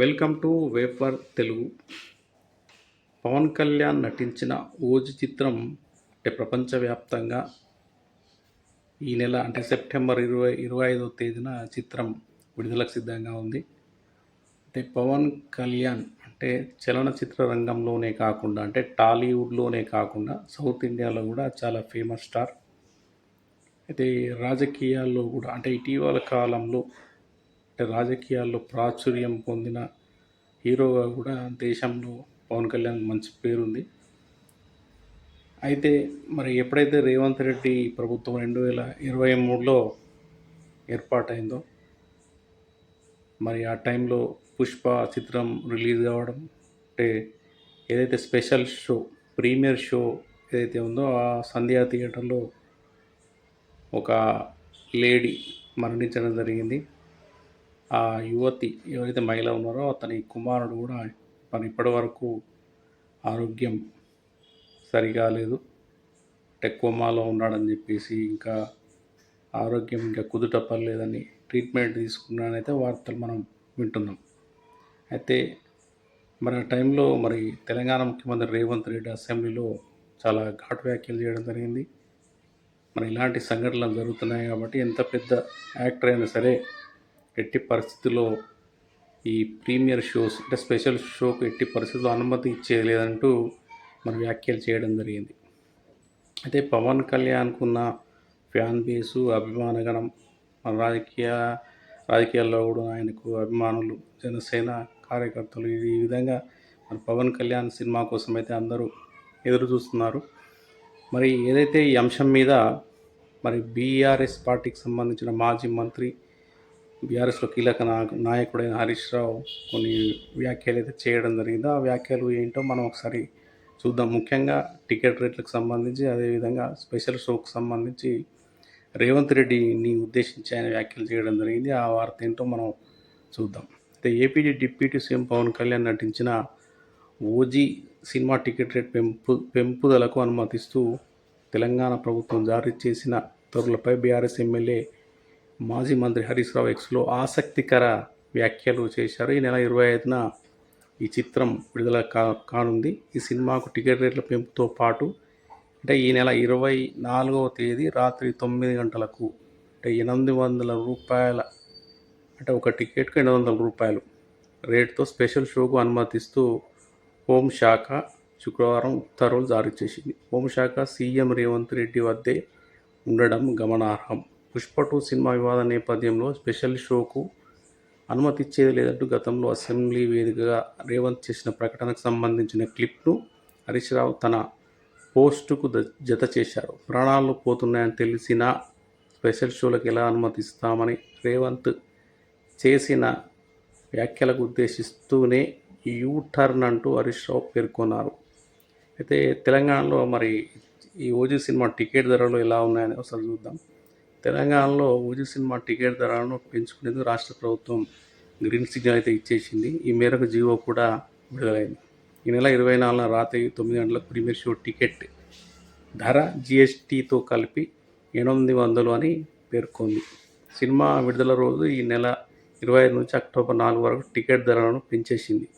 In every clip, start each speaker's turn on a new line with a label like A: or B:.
A: Welcome to wafer Telugu. Pawan Kalyan నటించిన ఓజీ చిత్రం ప్రపంచవ్యాప్తంగా ఈ నెల సెప్టెంబర్ 25వ తేదీన చిత్రం విడుదలకు సిద్ధంగా ఉంది. పవన్ కళ్యాణ్ చలనచిత్ర రంగంలోనే కాకుండా టాలీవుడ్లోనే కాకుండా సౌత్ ఇండియాలో కూడా చాలా ఫేమస్ స్టార్. రాజకీయాల్లో కూడా ఇటీవల కాలంలో రాజకీయాల్లో ప్రాచుర్యం పొందిన హీరోగా కూడా దేశంలో పవన్ కళ్యాణ్ మంచి పేరుంది. అయితే మరి ఎప్పుడైతే రేవంత్ రెడ్డి ప్రభుత్వం 2023లో ఏర్పాటైందో మరి ఆ టైంలో పుష్ప చిత్రం రిలీజ్ కావడం, ఏదైతే స్పెషల్ షో ప్రీమియర్ షో ఏదైతే ఉందో ఆ సంధ్యా థియేటర్లో ఒక లేడీ మరణించడం జరిగింది. ఆ యువతి ఎవరైతే మహిళ ఉన్నారో అతని కుమారుడు కూడా ఇప్పటి వరకు ఆరోగ్యం సరిగా లేదు, కోమాలో ఉన్నాడని చెప్పేసి, ఇంకా ఆరోగ్యం ఇంకా కుదుట పడలేదని ట్రీట్మెంట్ తీసుకున్నానైతే వార్తలు మనం వింటున్నాం. అయితే మరి ఆ టైంలో తెలంగాణ ముఖ్యమంత్రి రేవంత్ రెడ్డి అసెంబ్లీలో చాలా ఘాటు వ్యాఖ్యలు చేయడం జరిగింది. ఇలాంటి సంఘటనలు జరుగుతున్నాయి కాబట్టి ఎంత పెద్ద యాక్టర్ అయినా సరే ఎట్టి పరిస్థితుల్లో ఈ ప్రీమియర్ షోస్ స్పెషల్ షోకు ఎట్టి పరిస్థితుల్లో అనుమతి ఇచ్చేది లేదంటూ వ్యాఖ్యలు చేయడం జరిగింది. అయితే పవన్ కళ్యాణ్కున్న ఫ్యాన్ బేసు, అభిమానగణం, రాజకీయాల్లో కూడా ఆయనకు అభిమానులు, జనసేన కార్యకర్తలు ఈ విధంగా పవన్ కళ్యాణ్ సినిమా కోసం అయితే అందరూ ఎదురు చూస్తున్నారు. ఏదైతే ఈ అంశం మీద బీఆర్ఎస్ పార్టీకి సంబంధించిన మాజీ మంత్రి, బీఆర్ఎస్లో కీలక నాయకుడైన హరీష్ రావు కొన్ని వ్యాఖ్యలు అయితే చేయడం జరిగిందో ఆ వ్యాఖ్యలు ఏంటో మనం ఒకసారి చూద్దాం. ముఖ్యంగా టికెట్ రేట్లకు సంబంధించి, అదేవిధంగా స్పెషల్ షోకు సంబంధించి రేవంత్ రెడ్డిని ఉద్దేశించి ఆయన వ్యాఖ్యలు చేయడం జరిగింది. ఆ వార్త ఏంటో మనం చూద్దాం. AP deputy CM Pawan Kalyan నటించిన ఓజీ సినిమా టికెట్ రేట్ పెంపుదలకు అనుమతిస్తూ తెలంగాణ ప్రభుత్వం జారీ చేసిన ఉత్తర్వులపై బీఆర్ఎస్ ఎమ్మెల్యే మాజీ మంత్రి హరీష్ రావు ఎక్స్లో ఆసక్తికర వ్యాఖ్యలు చేశారు. ఈ నెల 25న ఈ చిత్రం విడుదల కానుంది. ఈ సినిమాకు టికెట్ రేట్ల పెంపుతో పాటు ఈ నెల 24వ తేదీ రాత్రి 9 గంటలకు 800 రూపాయల ఒక టికెట్కు 800 రూపాయలు రేటుతో స్పెషల్ షోకు అనుమతిస్తూ హోంశాఖ శుక్రవారం ఉత్తర్వులు జారీ చేసింది. హోంశాఖ సీఎం రేవంత్ రెడ్డి వద్దే ఉండడం గమనార్హం. పుష్ప 2 సినిమా వివాదం నేపథ్యంలో స్పెషల్ షోకు అనుమతి ఇచ్చేది లేదంటూ గతంలో అసెంబ్లీ వేదికగా రేవంత్ చేసిన ప్రకటనకు సంబంధించిన క్లిప్ను హరీష్ రావు తన పోస్టుకు జత చేశారు. ప్రాణాలు పోతున్నాయని తెలిసినా స్పెషల్ షోలకు ఎలా అనుమతిస్తామని రేవంత్ చేసిన వ్యాఖ్యలకు ఉద్దేశిస్తూనే యూ టర్న్ అంటూ హరీష్ రావు పేర్కొన్నారు. అయితే తెలంగాణలో ఈ ఓజీ సినిమా టికెట్ ధరలు ఎలా ఉన్నాయని ఒకసారి చూద్దాం. తెలంగాణలో ఓజీ సినిమా టికెట్ ధరలను పెంచుకునేందుకు రాష్ట్ర ప్రభుత్వం గ్రీన్ సిగ్నల్ అయితే ఇచ్చేసింది. ఈ మేరకు జీవో కూడా విడుదలైంది. ఈ నెల 24న రాత్రి 9 గంటలకు ప్రీమియర్ షో టికెట్ ధర జీఎస్టీతో కలిపి 800 అని పేర్కొంది. సినిమా విడుదల రోజు ఈ నెల 25 నుంచి అక్టోబర్ 4 వరకు టికెట్ ధరలను పెంచేసింది.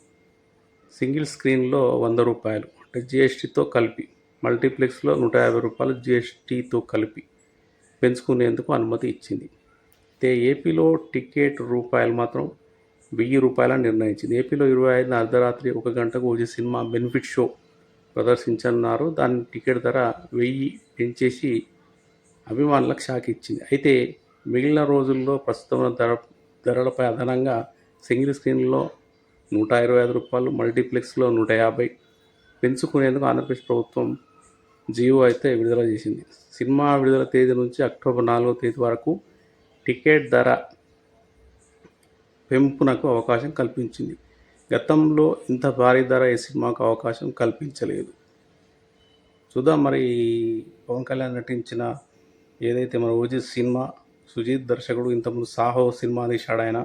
A: సింగిల్ స్క్రీన్లో 100 రూపాయలు జీఎస్టీతో కలిపి, మల్టీప్లెక్స్లో 150 రూపాయలు జీఎస్టీతో కలిపి పెంచుకునేందుకు అనుమతి ఇచ్చింది. ఏపీలో టికెట్ రూపాయలు మాత్రం 1000 రూపాయలని నిర్ణయించింది. ఏపీలో 25న అర్ధరాత్రి 1 గంటకు ఓజీ సినిమా బెనిఫిట్ షో ప్రదర్శించనున్నారు. దాని టికెట్ ధర 1000 పెంచేసి అభిమానులకు షాక్ ఇచ్చింది. అయితే మిగిలిన రోజుల్లో ప్రస్తుతం ధరలపై అదనంగా సింగిల్ స్క్రీన్లో 125 రూపాయలు, మల్టీప్లెక్స్లో 150 పెంచుకునేందుకు ఆంధ్రప్రదేశ్ ప్రభుత్వం జీవో అయితే విడుదల చేసింది. సినిమా విడుదల తేదీ నుంచి అక్టోబర్ 4వ తేదీ వరకు టికెట్ ధర పెంపునకు అవకాశం కల్పించింది. గతంలో ఇంత భారీ ధర ఈ సినిమాకు అవకాశం కల్పించలేదు. చూద్దాం పవన్ కళ్యాణ్ నటించిన ఏదైతే ఓజీ సినిమా, సుజీత్ దర్శకుడు, ఇంతకుముందు సాహో సినిమా తీశాడు ఆయన.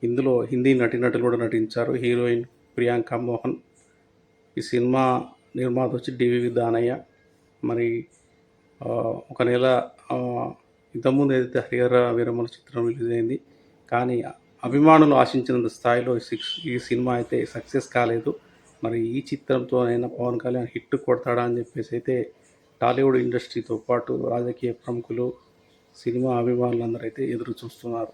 A: ఇందులో హిందీ నటీనటులు కూడా నటించారు. హీరోయిన్ ప్రియాంక మోహన్. ఈ సినిమా నిర్మాత వచ్చి డివివి దానయ్య. ఒక నెల ఇంతకుముందు ఏదైతే హరిహర వీరమల చిత్రం రిలీజ్ అయింది, కానీ అభిమానులు ఆశించినంత స్థాయిలో ఈ సినిమా అయితే సక్సెస్ కాలేదు. మరి ఈ చిత్రంతోనైనా పవన్ కళ్యాణ్ హిట్ కొడతాడా అని చెప్పేసి అయితే టాలీవుడ్ ఇండస్ట్రీతో పాటు రాజకీయ ప్రముఖులు, సినిమా అభిమానులందరూ అయితే ఎదురు చూస్తున్నారు.